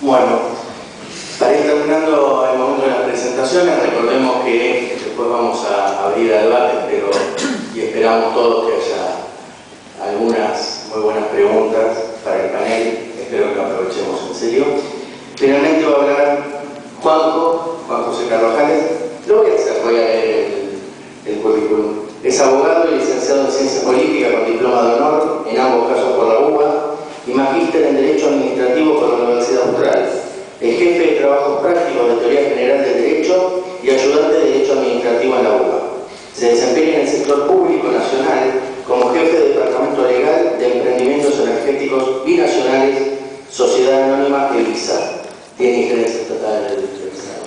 Bueno, para ir terminando el momento de las presentaciones, recordemos que después vamos a abrir a debate, y esperamos todos que haya algunas muy buenas preguntas para el panel. Espero que lo aprovechemos en serio. Finalmente va a hablar Juan José Carvajales. Lo voy a hacer, voy a leer el currículum. Es abogado y licenciado en Ciencia Política con diploma de honor, en ambos casos por la UBA, y magíster en Derecho Administrativo por la Universidad Austral. Es jefe de trabajos prácticos de Teoría General del Derecho y ayudante de Derecho Administrativo en la UBA. Se desempeña en el sector público nacional como jefe de Departamento Legal de Emprendimientos Energéticos Binacionales, Sociedad Anónima EVISA. Tiene injerencia estatal en el Estado.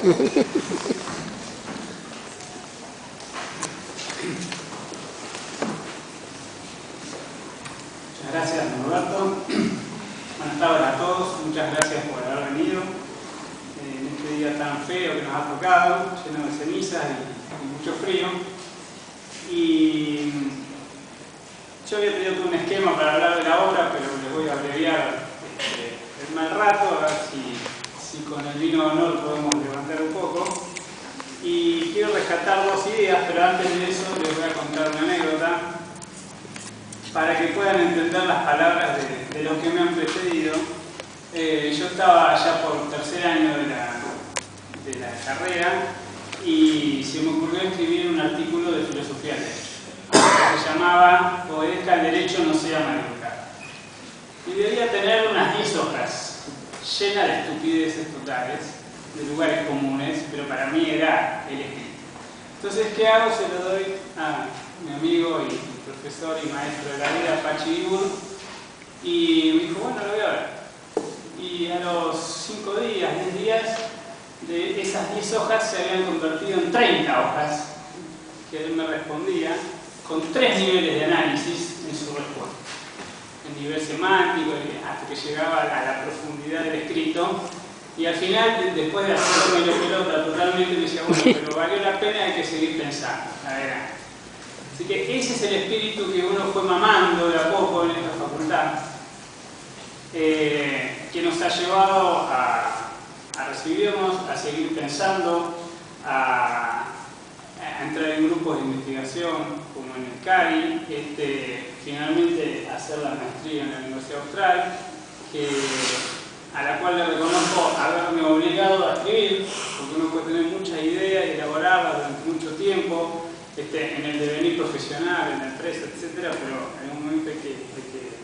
Muchas gracias, Roberto. Buenas tardes a todos. Muchas gracias por haber venido en este día tan feo que nos ha tocado, lleno de cenizas y mucho frío. Y yo había tenido todo un esquema para hablar de la obra, pero les voy a abreviar el mal rato, a ver si con el vino de honor podemos levantar un poco. Y quiero rescatar dos ideas, pero antes de eso les voy a contar una anécdota para que puedan entender las palabras de los que me han precedido. Yo estaba ya por tercer año de la carrera y se me ocurrió escribir un artículo de filosofía del derecho que se llamaba "Obedezca al derecho, no sea maleducado". Y debía tener unas 10 hojas llenas de estupideces totales, de lugares comunes, pero para mí era el escrito. Entonces, ¿qué hago? Se lo doy a mi amigo y profesor y maestro de la vida, Pachi Ibur, y me dijo, bueno, lo voy a ver. Y a los 5 días, 10 días, de esas 10 hojas se habían convertido en 30 hojas, que él me respondía, con 3 niveles de análisis en su respuesta. El nivel semántico, hasta que llegaba a la profundidad del escrito, y al final, después de hacerme la pelota totalmente, me decía, bueno, pero valió la pena, hay que seguir pensando, adelante. Así que ese es el espíritu que uno fue mamando de a poco en esta facultad, que nos ha llevado a recibirnos, a seguir pensando, a entrar en grupos de investigación como en el CARI, finalmente hacer la maestría en la Universidad Austral, a la cual le reconozco haberme obligado a escribir, porque uno puede tener muchas ideas y elaborarlas durante mucho tiempo, en el devenir profesional, en la empresa, etc., pero en un momento hay que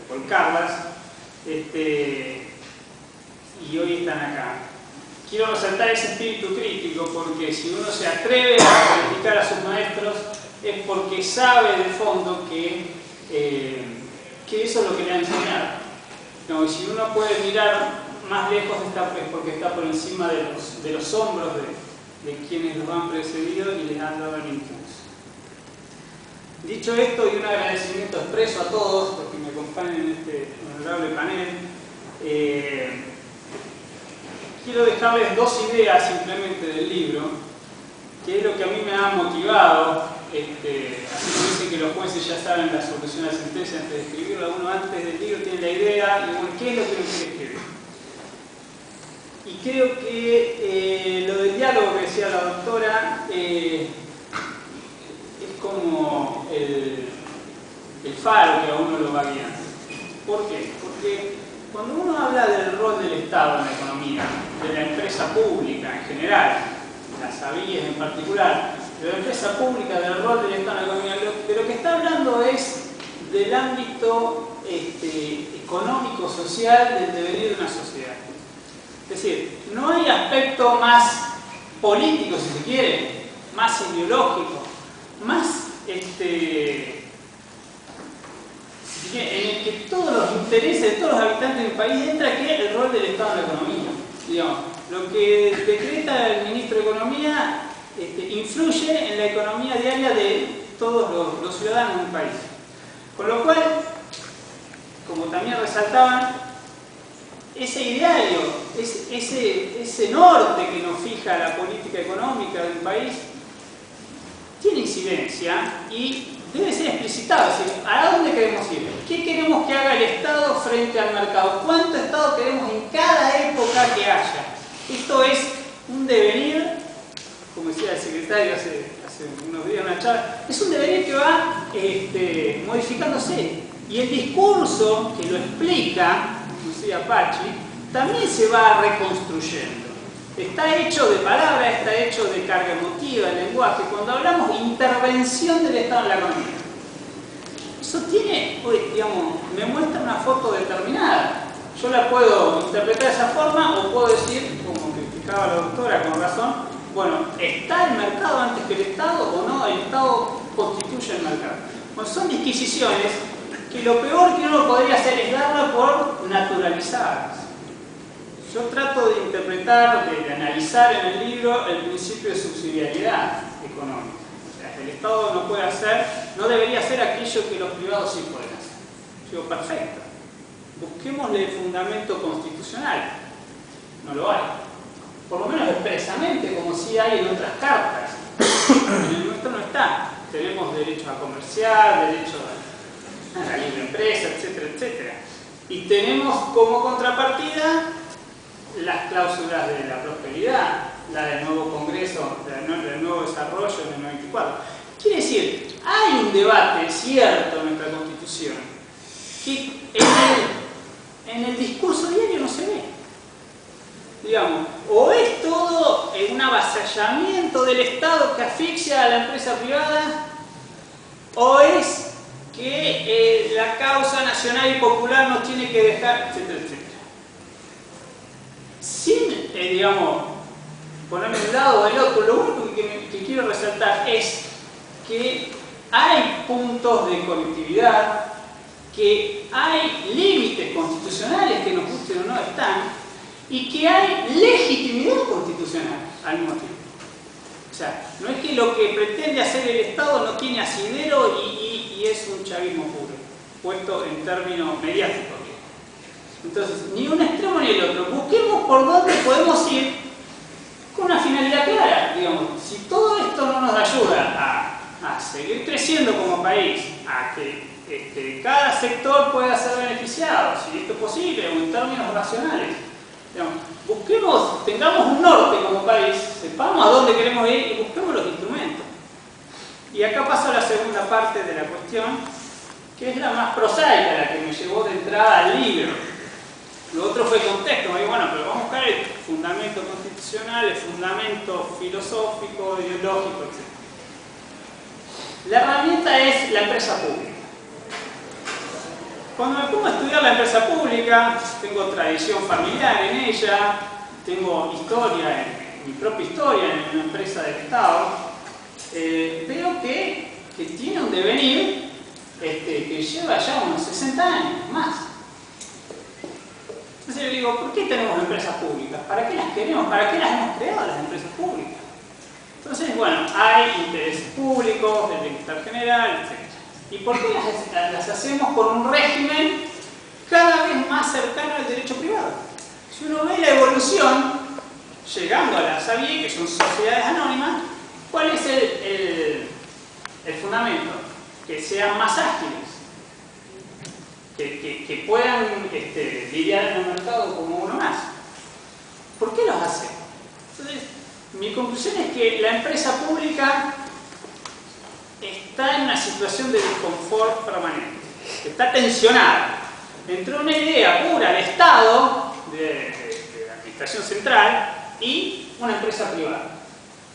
volcarlas, y hoy están acá. Quiero resaltar ese espíritu crítico porque si uno se atreve a criticar a sus maestros es porque sabe de fondo que eso es lo que le han enseñado. No, y si uno puede mirar más lejos es porque está por encima de los hombros de quienes los han precedido y les han dado el impulso. Dicho esto, y un agradecimiento expreso a todos los que me acompañan en este honorable panel, quiero dejarles 2 ideas simplemente del libro, que es lo que a mí me ha motivado. Así que dicen que los jueces ya saben la solución a la sentencia antes de escribirla. Uno antes del libro tiene la idea y bueno, ¿qué es lo que uno quiere escribir? Y creo que lo del diálogo que decía la doctora es como el faro que a uno lo va guiando. ¿Por qué? Porque cuando uno habla del rol del Estado en la economía, de la empresa pública en general, las ABIES en particular, de la empresa pública, del rol del Estado en la economía, de lo que está hablando es del ámbito económico, social, del devenir de una sociedad. Es decir, no hay aspecto más político, si se quiere, más ideológico, más en el que todos los intereses de todos los habitantes del país entra, que es el rol del Estado en la economía. Digamos, lo que decreta el ministro de Economía influye en la economía diaria de todos los ciudadanos del país. Con lo cual, como también resaltaban, ese ideario, ese norte que nos fija la política económica del país, tiene incidencia y debe ser explicitado. Es decir, ¿a dónde queremos ir? ¿Qué queremos que haga el Estado frente al mercado. ¿Cuánto Estado queremos en cada época que haya? Esto es un devenir, como decía el secretario hace unos días en una charla, es un devenir que va modificándose. Y el discurso que lo explica, como decía Pachi, también se va reconstruyendo. Está hecho de palabras, está hecho de carga emotiva, de lenguaje. Cuando hablamos de intervención del Estado en la economía, eso tiene, digamos, me muestra una foto determinada. Yo la puedo interpretar de esa forma o puedo decir, como criticaba la doctora con razón, bueno, ¿está el mercado antes que el Estado o no? El Estado constituye el mercado. Bueno, son disquisiciones que lo peor que uno podría hacer es darla por naturalizadas. Yo trato de interpretar, de analizar en el libro el principio de subsidiariedad económica. O sea, el Estado no puede hacer, no debería hacer aquello que los privados sí pueden hacer. Digo, perfecto. Busquémosle el fundamento constitucional. No lo hay. Por lo menos expresamente, como sí hay en otras cartas. En el nuestro no está. Tenemos derecho a comerciar, derecho a la libre empresa, etcétera, etcétera. Y tenemos como contrapartida las cláusulas de la prosperidad, la del nuevo Congreso, del nuevo desarrollo en el 94. Quiere decir, hay un debate cierto en nuestra Constitución que en el discurso diario no se ve. Digamos, o es todo un avasallamiento del Estado que asfixia a la empresa privada, o es que la causa nacional y popular nos tiene que dejar, etcétera, etcétera. Sin, digamos, ponerme de un lado o del otro, lo único que quiero resaltar es que hay puntos de conectividad, que hay límites constitucionales que nos gusten o no están, y que hay legitimidad constitucional al mismo tiempo. O sea, no es que lo que pretende hacer el Estado no tiene asidero y es un chavismo puro, puesto en términos mediáticos. Entonces, ni un extremo ni el otro. Busquemos por dónde podemos ir con una finalidad clara. Digamos, si todo esto no nos ayuda a seguir creciendo como país, a que cada sector pueda ser beneficiado, si esto es posible, o en términos racionales, digamos, busquemos, tengamos un norte como país, sepamos a dónde queremos ir y busquemos los instrumentos. Y acá paso a la segunda parte de la cuestión, que es la más prosaica, la que me llevó de entrada al libro. Lo otro fue contexto, me digo, bueno, pero vamos a buscar el fundamento constitucional, el fundamento filosófico, ideológico, etc. La herramienta es la empresa pública. Cuando me pongo a estudiar la empresa pública, tengo tradición familiar en ella, tengo historia, mi propia historia en una empresa del Estado, veo que tiene un devenir que lleva ya unos 60 años más. Entonces yo digo, ¿por qué tenemos empresas públicas? ¿Para qué las queremos? ¿Para qué las hemos creado las empresas públicas? Entonces, bueno, hay intereses públicos, del bienestar general, etc. ¿Y por qué las hacemos con un régimen cada vez más cercano al derecho privado? Si uno ve la evolución, llegando a las ABIE, que son sociedades anónimas, ¿cuál es el fundamento? Que sean más ágiles, que puedan lidiar en el mercado como uno más. ¿Por qué los hace? Entonces, mi conclusión es que la empresa pública está en una situación de desconfort permanente, está tensionada entre una idea pura de Estado, de administración central, y una empresa privada,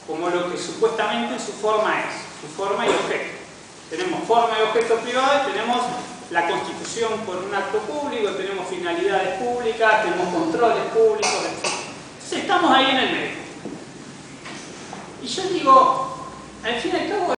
como lo que supuestamente su forma es, su forma y objeto. Tenemos forma y objeto privado y tenemos la constitución por un acto público, tenemos finalidades públicas, tenemos controles públicos, etc. Entonces estamos ahí en el medio. Y yo digo, al fin y al cabo,